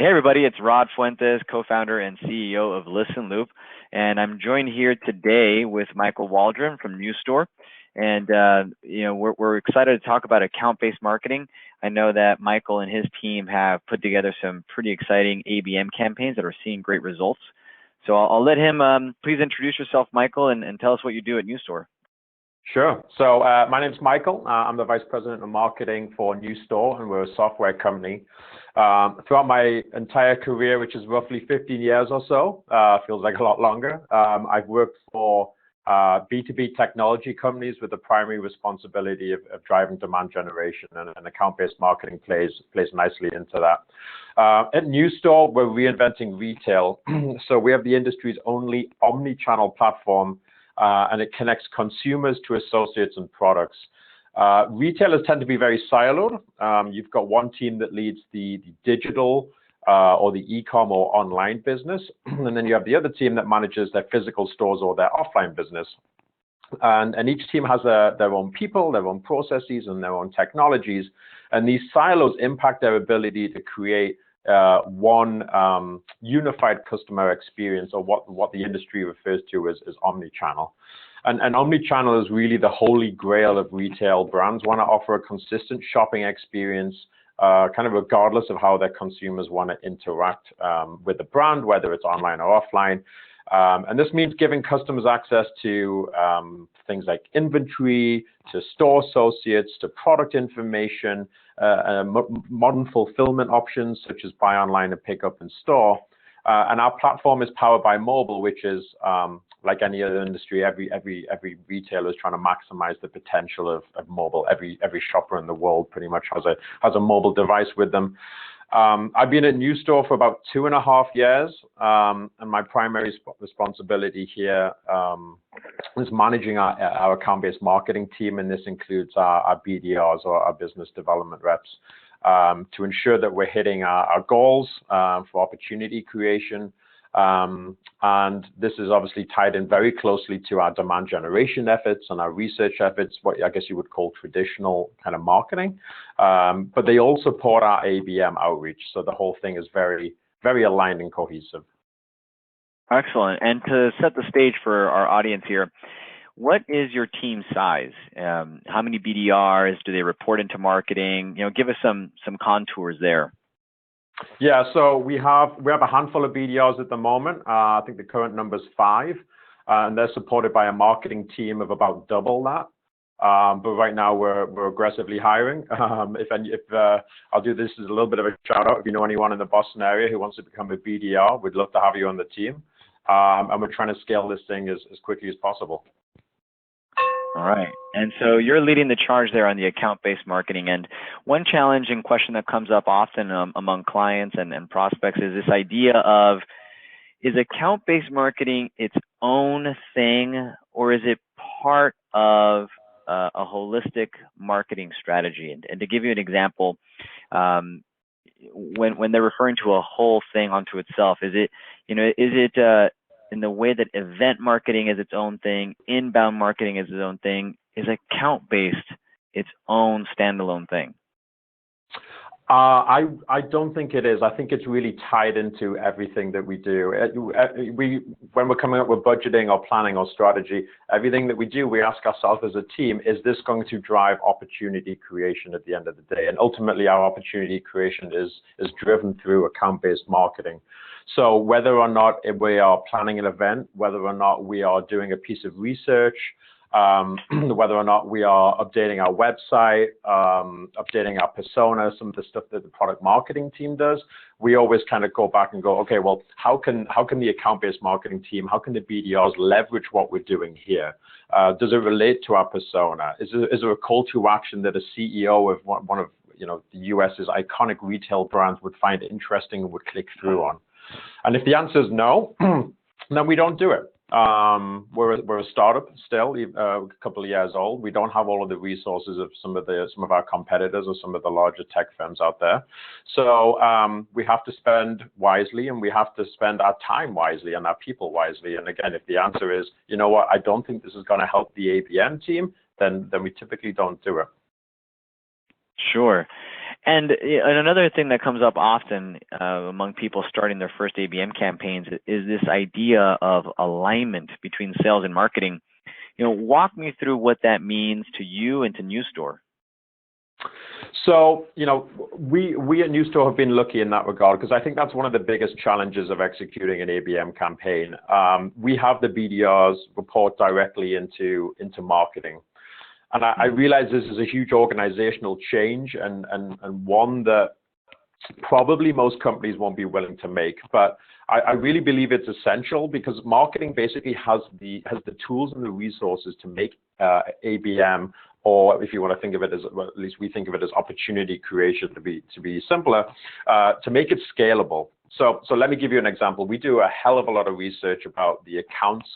Hey everybody, it's Rod Fuentes, co-founder and CEO of Listen Loop, and I'm joined here today with Michael Waldron from NewStore. And we're excited to talk about account-based marketing. I know that Michael and his team have put together some pretty exciting ABM campaigns that are seeing great results. So I'll let him please introduce yourself, Michael, and tell us what you do at NewStore. Sure. So my name's Michael. I'm the Vice President of Marketing for NewStore, and we're a software company. Throughout my entire career, which is roughly 15 years or so, feels like a lot longer, I've worked for B2B technology companies with the primary responsibility of driving demand generation, and account-based marketing plays nicely into that. At NewStore, we're reinventing retail. So we have the industry's only omni-channel platform, and it connects consumers to associates and products. Retailers tend to be very siloed. You've got one team that leads the digital or the e-com or online business, and then you have the other team that manages their physical stores or their offline business. And each team has their own people, their own processes, and their own technologies. And these silos impact their ability to create one unified customer experience, or what the industry refers to as omni-channel. And omni-channel is really the holy grail of retail. Brands want to offer a consistent shopping experience, kind of regardless of how their consumers want to interact with the brand, whether it's online or offline. And this means giving customers access to things like inventory, to store associates, to product information, modern fulfillment options such as buy online and pick up in store. And our platform is powered by mobile, which is like any other industry. Every retailer is trying to maximize the potential of mobile. Every shopper in the world pretty much has a mobile device with them. I've been at NewStore for about 2.5 years, and my primary responsibility here is managing our account-based marketing team, and this includes our BDRs, or our business development reps, to ensure that we're hitting our goals for opportunity creation. And this is obviously tied in very closely to our demand generation efforts and our research efforts, what I guess you would call traditional kind of marketing. But they all support our ABM outreach. So the whole thing is very, very aligned and cohesive. Excellent. And to set the stage for our audience here, what is your team size? How many BDRs do they report into marketing? Give us some contours there. Yeah, so we have a handful of BDRs at the moment. I think the current number is 5, and they're supported by a marketing team of about double that. But right now we're aggressively hiring. I'll do this as a little bit of a shout out. If you know anyone in the Boston area who wants to become a BDR, we'd love to have you on the team. And we're trying to scale this thing as quickly as possible. All right. And so you're leading the charge there on the account-based marketing. And one challenging question that comes up often among clients and prospects is this idea of, is account-based marketing its own thing, or is it part of a holistic marketing strategy? And to give you an example, when they're referring to a whole thing onto itself, is it in the way that event marketing is its own thing, inbound marketing is its own thing, is account-based its own standalone thing? I don't think it is. I think it's really tied into everything that we do. When we're coming up with budgeting or planning or strategy, everything that we do, we ask ourselves as a team, is this going to drive opportunity creation at the end of the day? And ultimately, our opportunity creation is driven through account-based marketing. So whether or not we are planning an event, whether or not we are doing a piece of research, whether or not we are updating our website, updating our persona, some of the stuff that the product marketing team does, we always kind of go back and go, okay, well, how can the account-based marketing team, how can the BDRs leverage what we're doing here? Does it relate to our persona? Is there a call to action that a CEO of one of the US's iconic retail brands would find interesting and would click through on? And if the answer is no, then we don't do it. We're a startup still, a couple of years old. We don't have all of the resources of some of our competitors or some of the larger tech firms out there. So we have to spend wisely, and we have to spend our time wisely and our people wisely. And again, if the answer is, you know what, I don't think this is going to help the ABM team, then we typically don't do it. Sure. And another thing that comes up often among people starting their first ABM campaigns is this idea of alignment between sales and marketing. Walk me through what that means to you and to NewStore. So, we at NewStore have been lucky in that regard, because I think that's one of the biggest challenges of executing an ABM campaign. We have the BDRs report directly into marketing. And I realize this is a huge organizational change and one that probably most companies won't be willing to make. But I really believe it's essential, because marketing basically has the tools and the resources to make ABM, or if you want to think of it as, well, at least we think of it as opportunity creation to be simpler, to make it scalable. So let me give you an example. We do a hell of a lot of research about the accounts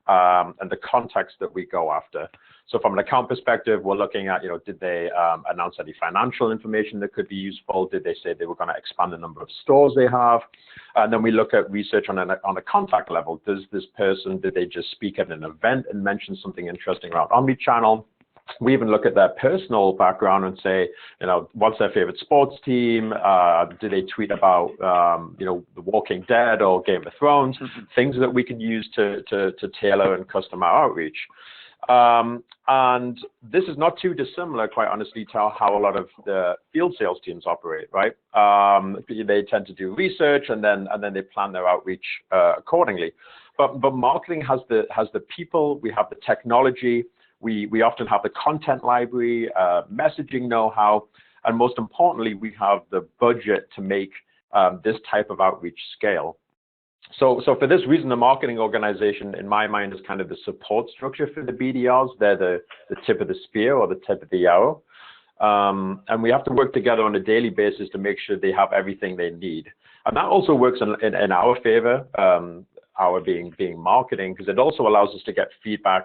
and the contacts that we go after. So from an account perspective, we're looking at, did they announce any financial information that could be useful? Did they say they were going to expand the number of stores they have? And then we look at research on a contact level. Does this person, did they just speak at an event and mention something interesting around omnichannel? We even look at their personal background and say, what's their favorite sports team? Do they tweet about, The Walking Dead or Game of Thrones? Things that we can use to tailor and custom our outreach. And this is not too dissimilar, quite honestly, to how a lot of the field sales teams operate, right? They tend to do research and then they plan their outreach accordingly. But marketing has the people, we have the technology. We often have the content library, messaging know-how, and most importantly, we have the budget to make this type of outreach scale. So for this reason, the marketing organization, in my mind, is kind of the support structure for the BDRs. They're the tip of the spear or the tip of the arrow. And we have to work together on a daily basis to make sure they have everything they need. And that also works in our favor, our being marketing, because it also allows us to get feedback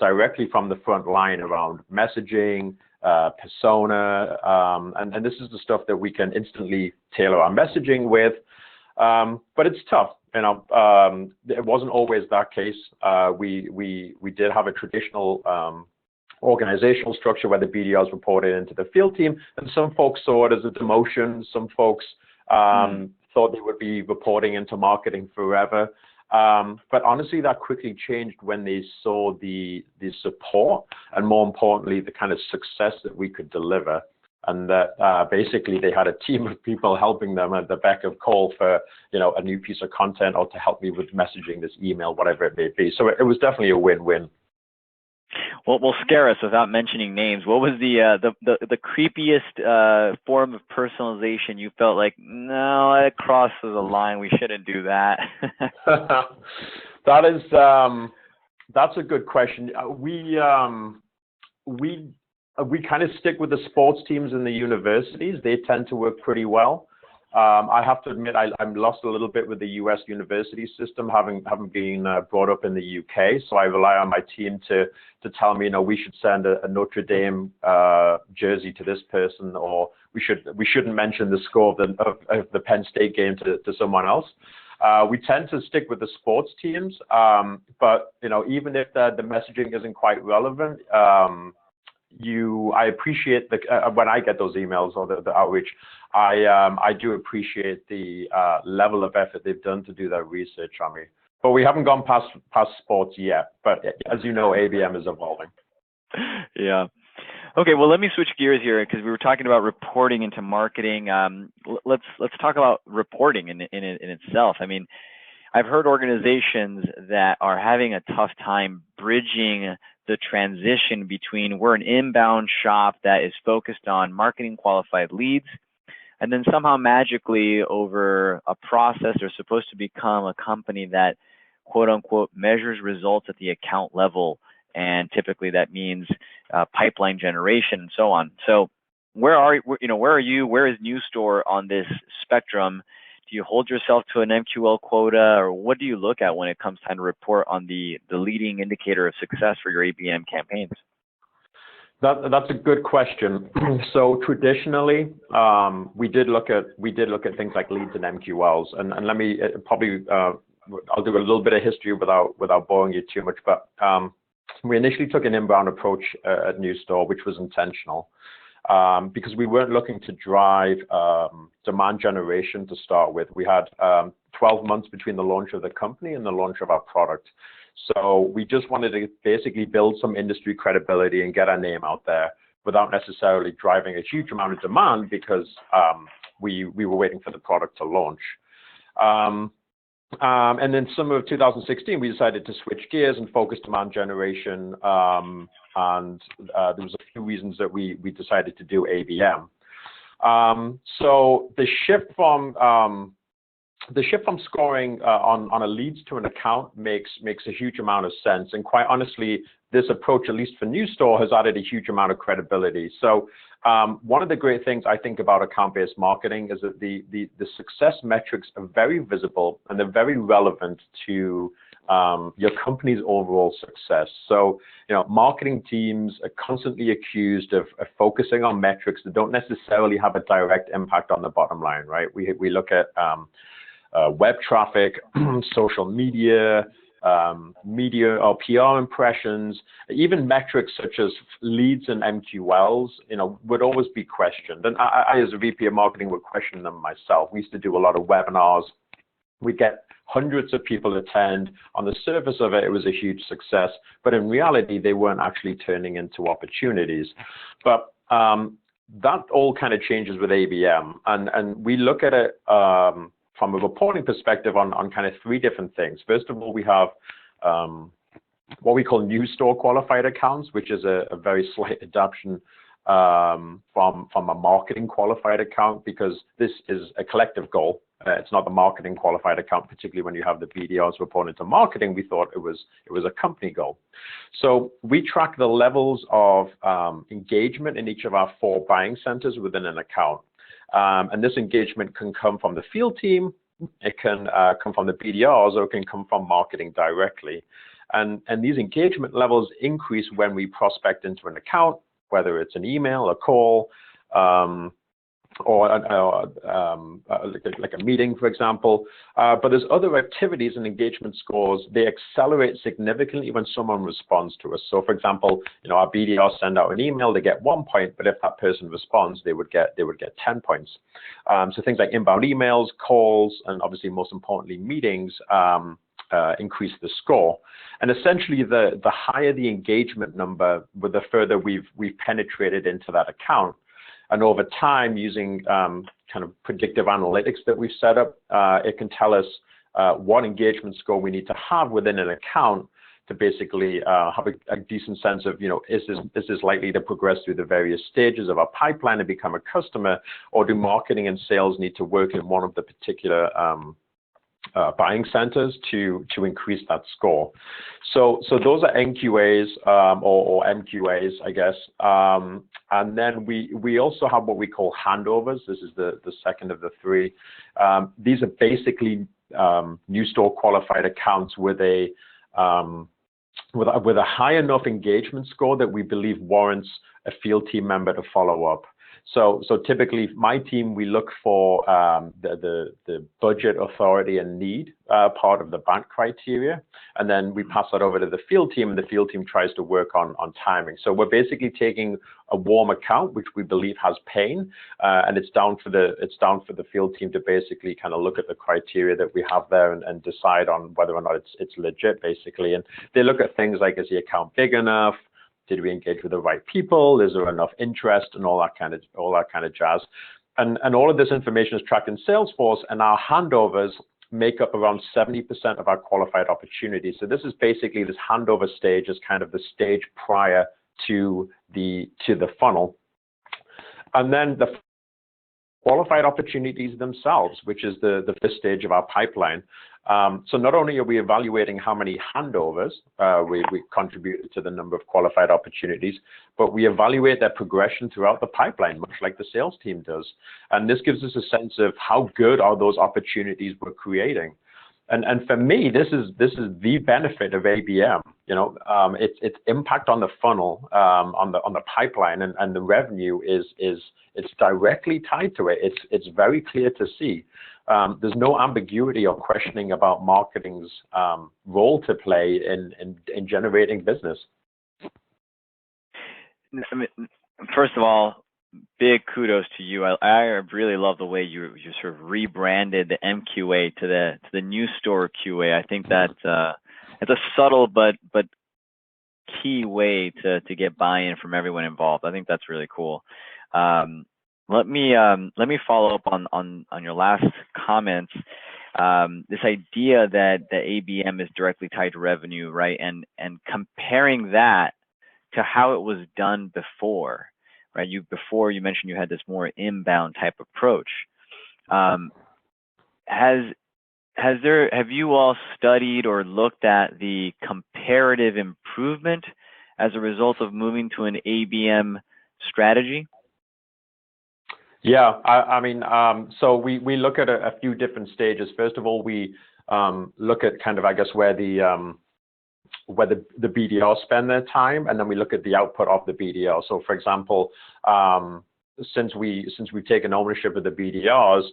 directly from the front line around messaging, persona, and this is the stuff that we can instantly tailor our messaging with. But it's tough. It wasn't always that case. We did have a traditional organizational structure where the BDRs reported into the field team, and some folks saw it as a demotion. Some folks thought they would be reporting into marketing forever. But honestly, that quickly changed when they saw the support and, more importantly, the kind of success that we could deliver. And that basically they had a team of people helping them at the beck of call for, a new piece of content or to help me with messaging, this email, whatever it may be. So it was definitely a win-win. Well, scare us without mentioning names. What was the creepiest form of personalization you felt like, no, it crosses a line, we shouldn't do that? That's a good question. We kind of stick with the sports teams and the universities. They tend to work pretty well. I have to admit, I'm lost a little bit with the U.S. university system, having been brought up in the UK. So I rely on my team to tell me, we should send a Notre Dame jersey to this person, or we shouldn't mention the score of the Penn State game to someone else. We tend to stick with the sports teams, but even if the messaging isn't quite relevant, I appreciate when I get those emails or the outreach, I do appreciate the level of effort they've done to do that research on me. But we haven't gone past sports yet. But as you know, ABM is evolving. Yeah. Okay. Well, let me switch gears here, because we were talking about reporting into marketing. Let's talk about reporting in itself. I mean, I've heard organizations that are having a tough time bridging the transition between we're an inbound shop that is focused on marketing qualified leads, and then somehow magically over a process they're supposed to become a company that, quote unquote, measures results at the account level, and typically that means pipeline generation and so on. So where are you? Where is NewStore on this spectrum? Do you hold yourself to an MQL quota, or what do you look at when it comes time to report on the leading indicator of success for your ABM campaigns? That's a good question. So traditionally, we did look at things like leads and MQLs, and let me I'll do a little bit of history without boring you too much. But we initially took an inbound approach at NewStore, which was intentional. because we weren't looking to drive demand generation to start with. We had 12 months between the launch of the company and the launch of our product. So we just wanted to basically build some industry credibility and get our name out there without necessarily driving a huge amount of demand, because we were waiting for the product to launch. And then summer of 2016, we decided to switch gears and focus demand generation. And there was a few reasons that we decided to do ABM. So the shift from scoring on a leads to an account makes a huge amount of sense. And quite honestly, this approach, at least for NewStore, has added a huge amount of credibility. So one of the great things I think about account-based marketing is that the success metrics are very visible and they're very relevant to your company's overall success. So, marketing teams are constantly accused of focusing on metrics that don't necessarily have a direct impact on the bottom line, right? We look at web traffic, social media, media or PR impressions, even metrics such as leads and MQLs, would always be questioned. And I, as a VP of marketing, would question them myself. We used to do a lot of webinars. We get hundreds of people attend. On the surface of it, it was a huge success, but in reality, they weren't actually turning into opportunities. But that all kind of changes with ABM, and we look at it from a reporting perspective on kind of three different things. First of all, we have what we call NewStore qualified accounts, which is a very slight adaptation from a marketing qualified account, because this is a collective goal. It's not the marketing qualified account, particularly when you have the BDRs reporting to marketing. We thought it was a company goal. So we track the levels of engagement in each of our 4 buying centers within an account. And this engagement can come from the field team, it can come from the BDRs, or it can come from marketing directly. And these engagement levels increase when we prospect into an account, whether it's an email, a call, or like a meeting, for example. But there's other activities and engagement scores. They accelerate significantly when someone responds to us. So, for example, our BDR send out an email, they get 1 point, but if that person responds, they would get 10 points. So things like inbound emails, calls, and obviously most importantly meetings increase the score. And essentially, the higher the engagement number, the further we've penetrated into that account. And over time, using kind of predictive analytics that we've set up, it can tell us what engagement score we need to have within an account to basically have a decent sense of, is this likely to progress through the various stages of our pipeline and become a customer, or do marketing and sales need to work in one of the particular buying centers to increase that score. So those are NQAs or MQAs, I guess. And then we also have what we call handovers. This is the second of the 3. These are basically NewStore qualified accounts with a high enough engagement score that we believe warrants a field team member to follow up. So typically, my team, we look for the budget, authority, and need part of the BANT criteria, and then we pass that over to the field team, and the field team tries to work on timing. So we're basically taking a warm account, which we believe has pain, and it's down for the field team to basically kind of look at the criteria that we have there and decide on whether or not it's legit, basically. And they look at things like, is the account big enough? Did we engage with the right people? Is there enough interest, and all that kind of jazz? And all of this information is tracked in Salesforce, and our handovers make up around 70% of our qualified opportunities. So this is basically, this handover stage is kind of the stage prior to the funnel. And then the qualified opportunities themselves, which is the first stage of our pipeline. So not only are we evaluating how many handovers we contributed to the number of qualified opportunities, but we evaluate their progression throughout the pipeline, much like the sales team does. And this gives us a sense of how good are those opportunities we're creating. And for me, this is the benefit of ABM. Its impact on the funnel, on the pipeline, and the revenue it's directly tied to it. It's very clear to see. There's no ambiguity or questioning about marketing's role to play in generating business. I mean, first of all, big kudos to you. I really love the way you sort of rebranded the MQA to the NewStore QA. I think that it's a subtle but key way to get buy-in from everyone involved. I think that's really cool. Let me follow up on your last comments. This idea that the ABM is directly tied to revenue, right? And comparing that to how it was done before, right? Before you mentioned you had this more inbound type approach. Have you all studied or looked at the comparative improvement as a result of moving to an ABM strategy? Yeah, I mean, so we look at a few different stages. First of all, we look at kind of, I guess, where the BDRs spend their time, and then we look at the output of the BDR. So, for example, since we've taken ownership of the BDRs,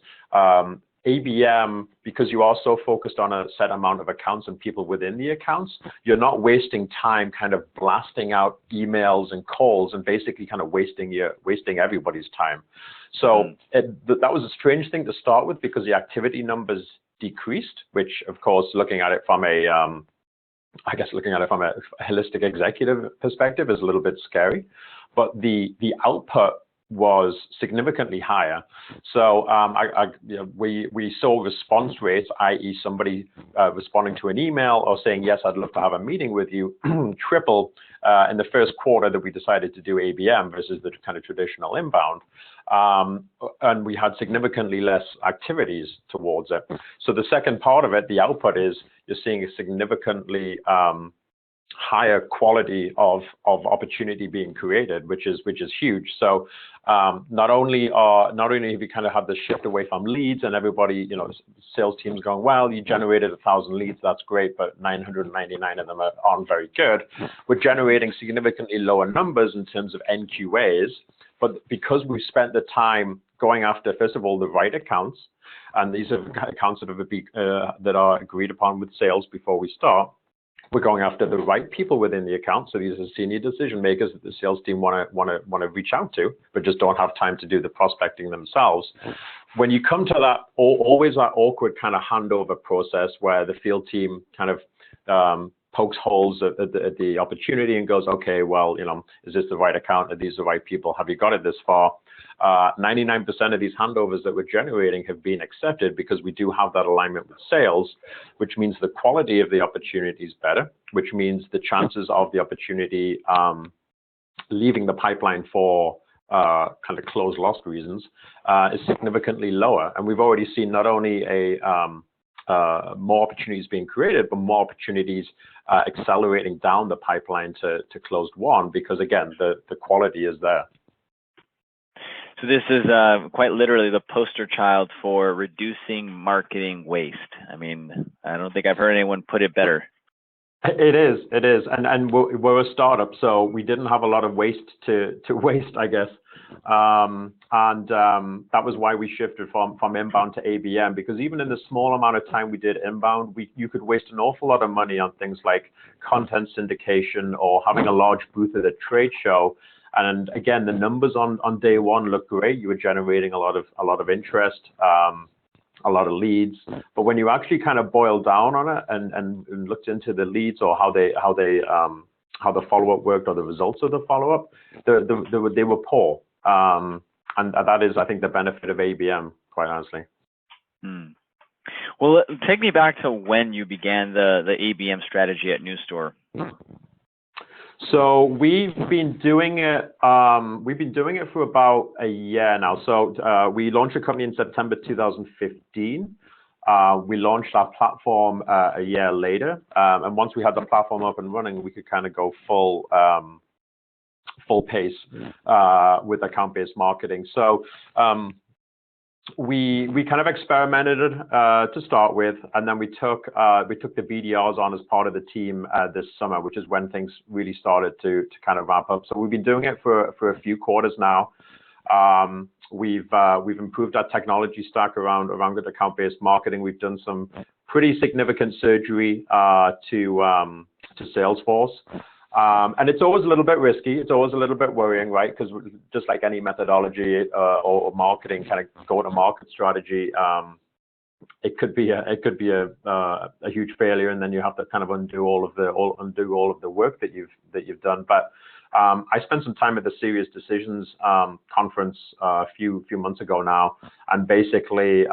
ABM, because you are so focused on a set amount of accounts and people within the accounts, you're not wasting time kind of blasting out emails and calls and basically kind of wasting everybody's time. So that was a strange thing to start with because the activity numbers decreased, which of course, looking at it from a holistic executive perspective is a little bit scary, but the output was significantly higher. So we saw response rates, i.e. somebody responding to an email or saying, yes, I'd love to have a meeting with you, triple in the first quarter that we decided to do ABM versus the kind of traditional inbound. And we had significantly less activities towards it. So the second part of it, the output, is you're seeing a significantly higher quality of opportunity being created, which is huge. So not only have you kind of had the shift away from leads and everybody, sales teams going, well, you generated 1,000 leads, that's great, but 999 of them aren't very good. We're generating significantly lower numbers in terms of NQAs, but because we spent the time going after, first of all, the right accounts, and these are accounts that are agreed upon with sales before we start. We're going after the right people within the account. So these are senior decision makers that the sales team want to reach out to, but just don't have time to do the prospecting themselves. When you come to that, always that awkward kind of handover process where the field team kind of pokes holes at the opportunity and goes, okay, well, is this the right account? Are these the right people? Have you got it this far? 99% of these handovers that we're generating have been accepted because we do have that alignment with sales, which means the quality of the opportunity is better, which means the chances of the opportunity leaving the pipeline for kind of close lost reasons is significantly lower. And we've already seen not only more opportunities being created, but more opportunities accelerating down the pipeline to closed won, because again, the quality is there. So this is quite literally the poster child for reducing marketing waste. I mean, I don't think I've heard anyone put it better. It is, and we're a startup, so we didn't have a lot of waste to waste, I guess, and that was why we shifted from inbound to ABM, because even in the small amount of time we did inbound, you could waste an awful lot of money on things like content syndication or having a large booth at a trade show. And again, the numbers on day one look great. You were generating a lot of interest, a lot of leads. But when you actually kind of boil down on it and looked into the leads or how the follow-up worked or the results of the follow-up, they were poor. And that is, I think, the benefit of ABM, quite honestly. Well, take me back to when you began the ABM strategy at NewStore. So we've been doing it for about a year now. So we launched a company in September 2015. We launched our platform a year later, and once we had the platform up and running, we could kind of go full pace with account-based marketing. So we kind of experimented to start with, and then we took the BDRs on as part of the team this summer, which is when things really started to kind of ramp up. So we've been doing it for a few quarters now. We've improved our technology stack around good account-based marketing. We've done some pretty significant surgery to Salesforce. And it's always a little bit risky. It's always a little bit worrying, right? Because just like any methodology or marketing kind of go-to-market strategy, it could be a huge failure, and then you have to kind of undo all of the work that you've done. But I spent some time at the Serious Decisions conference a few months ago now, and basically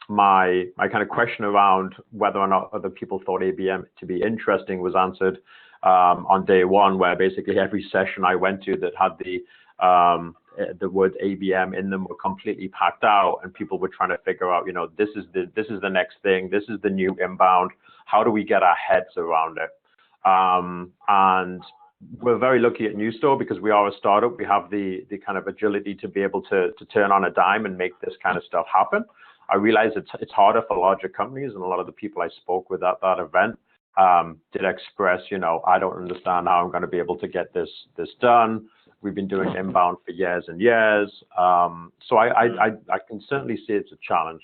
my kind of question around whether or not other people thought ABM to be interesting was answered on day one, where basically every session I went to that had the word ABM in them were completely packed out, and people were trying to figure out, this is the next thing, this is the new inbound. How do we get our heads around it? And we're very lucky at NewStore because we are a startup. We have the kind of agility to be able to turn on a dime and make this kind of stuff happen. I realize it's harder for larger companies, and a lot of the people I spoke with at that event did express, I don't understand how I'm going to be able to get this done. We've been doing inbound for years and years. So I can certainly see it's a challenge.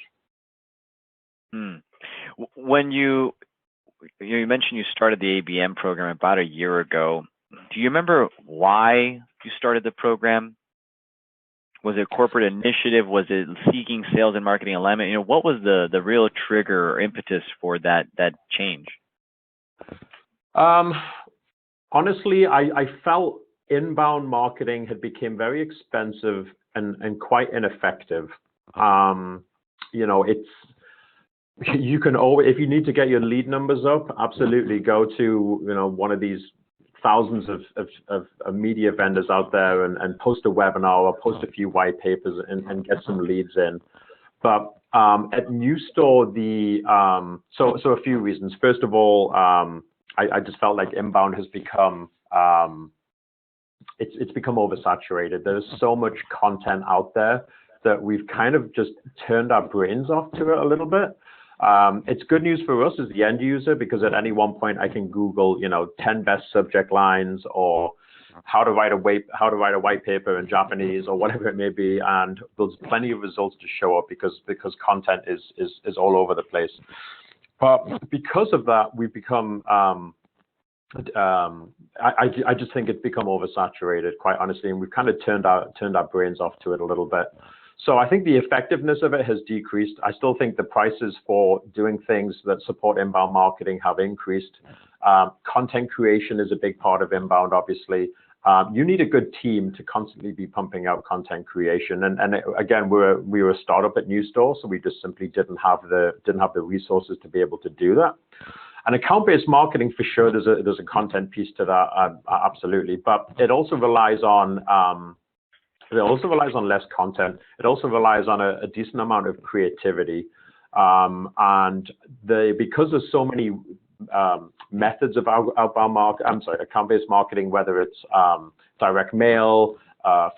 When you mentioned you started the ABM program about a year ago, do you remember why you started the program? Was it corporate initiative? Was it seeking sales and marketing alignment? What was the real trigger or impetus for that change? Honestly, I felt inbound marketing had become very expensive and quite ineffective. You can always, if you need to get your lead numbers up, absolutely go to one of these thousands of media vendors out there and post a webinar or post a few white papers and get some leads in. But at NewStore, so a few reasons. First of all, I just felt like inbound has become it's become oversaturated. There's so much content out there that we've kind of just turned our brains off to it a little bit. It's good news for us as the end user, because at any one point I can Google, 10 best subject lines, or how to write a white paper in Japanese, or whatever it may be, and there's plenty of results to show up because content is all over the place. But because of that, we've become I just think it's become oversaturated, quite honestly, and we've kind of turned our brains off to it a little bit. So I think the effectiveness of it has decreased. I still think the prices for doing things that support inbound marketing have increased. Content creation is a big part of inbound, obviously. You need a good team to constantly be pumping out content creation. And again, we were a startup at NewStore, so we just simply didn't have the resources to be able to do that. And account-based marketing, for sure, there's a content piece to that, absolutely. But it also relies on less content. It also relies on a decent amount of creativity. And because there's so many methods of account-based marketing, whether it's direct mail,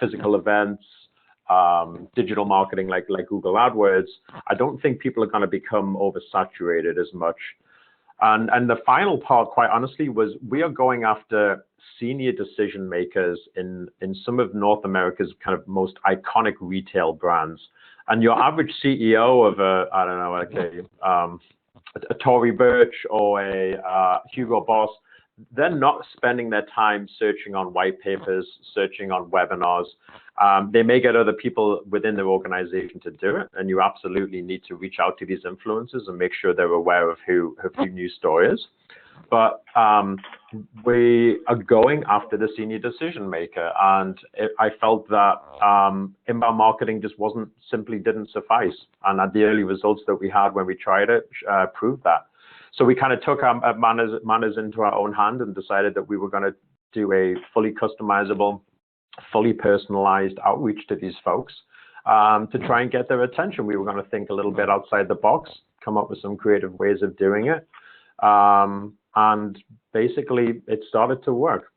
physical events, digital marketing like Google AdWords, I don't think people are going to become oversaturated as much. And the final part, quite honestly, was we are going after senior decision makers in some of North America's kind of most iconic retail brands. And your average CEO of a Tory Burch or a Hugo Boss, they're not spending their time searching on white papers, searching on webinars. They may get other people within their organization to do it, and you absolutely need to reach out to these influencers and make sure they're aware of who NewStore is. But we are going after the senior decision maker, and I felt that inbound marketing just didn't suffice, and the early results that we had when we tried it proved that. So we kind of took our manners into our own hand and decided that we were going to do a fully customizable, fully personalized outreach to these folks to try and get their attention. We were going to think a little bit outside the box, come up with some creative ways of doing it. And basically, it started to work.